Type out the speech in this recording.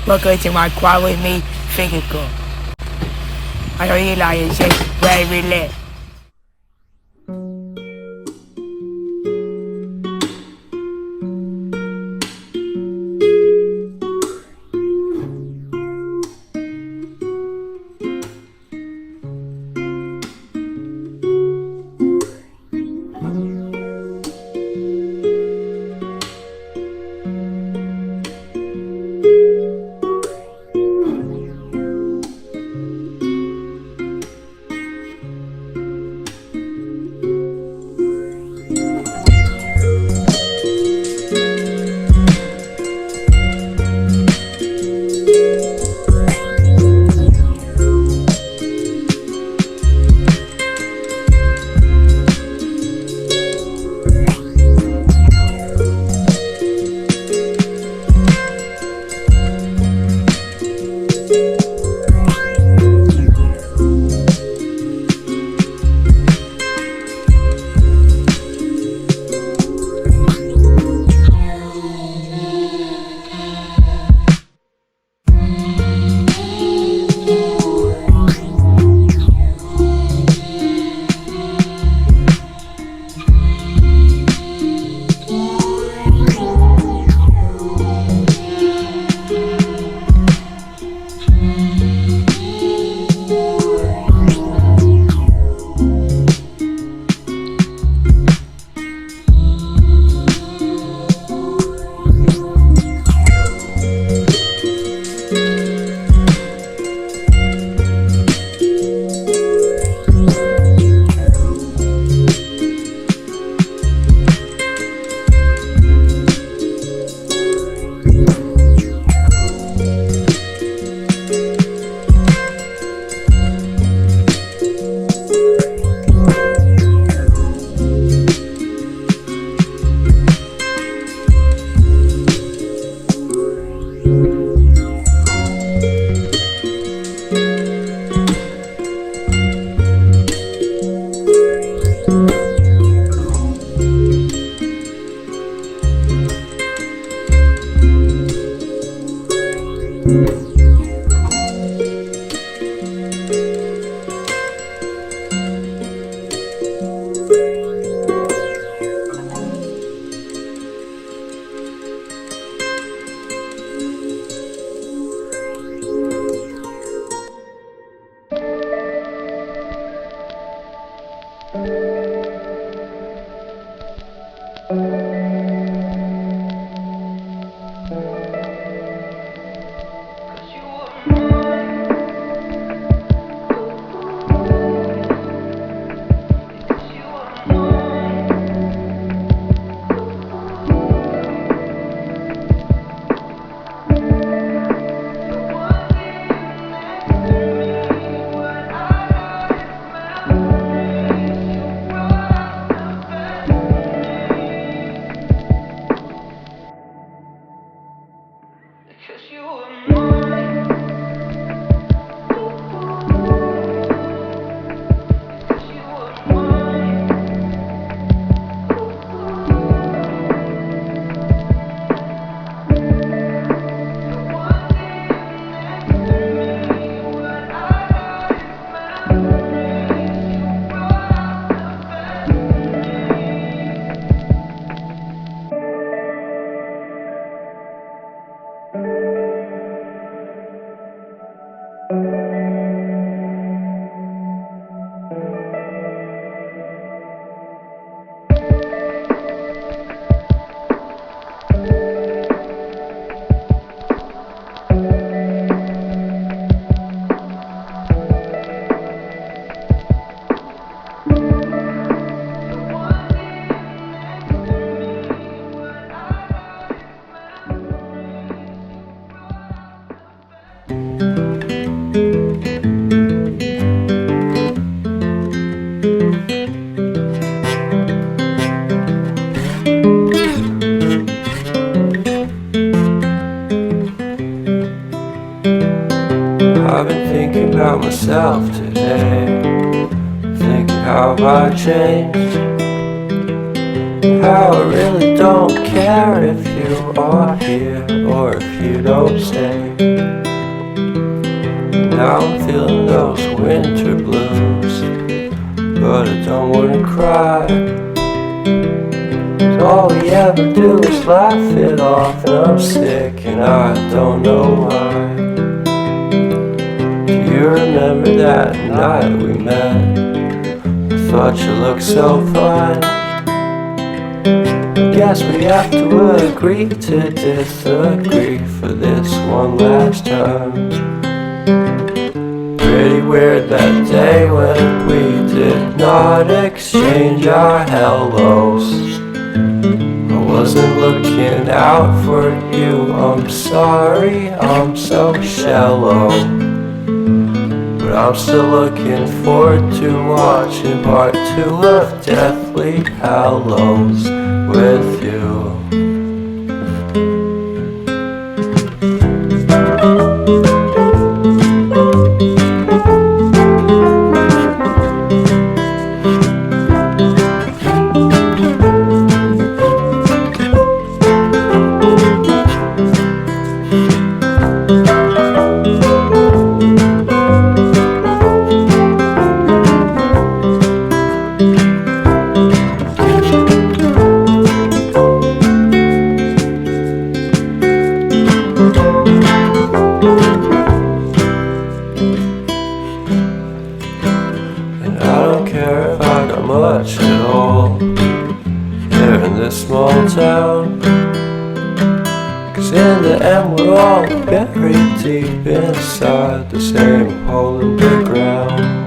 Welcome to my quad with me vehicle. I know you like it, very lit. I've been thinking about myself today, thinking how I changed, how I really don't care if you are here. or if you don't stay. Now I'm feeling those winter blues, but I don't wanna cry. 'Cause all we ever do is laugh it off, and I'm sick and I don't know why. Do you remember that night we met? I thought you looked so fine. Guess we have to agree to disagree for this one last time. Pretty weird that day when we did not exchange our hellos. I wasn't looking out for you, I'm sorry, I'm so shallow. But I'm still looking forward to watching part 2 of Deathly Hallows with you. Much at all here in this small town, 'cause in the end we're all buried deep inside the same hole in the ground.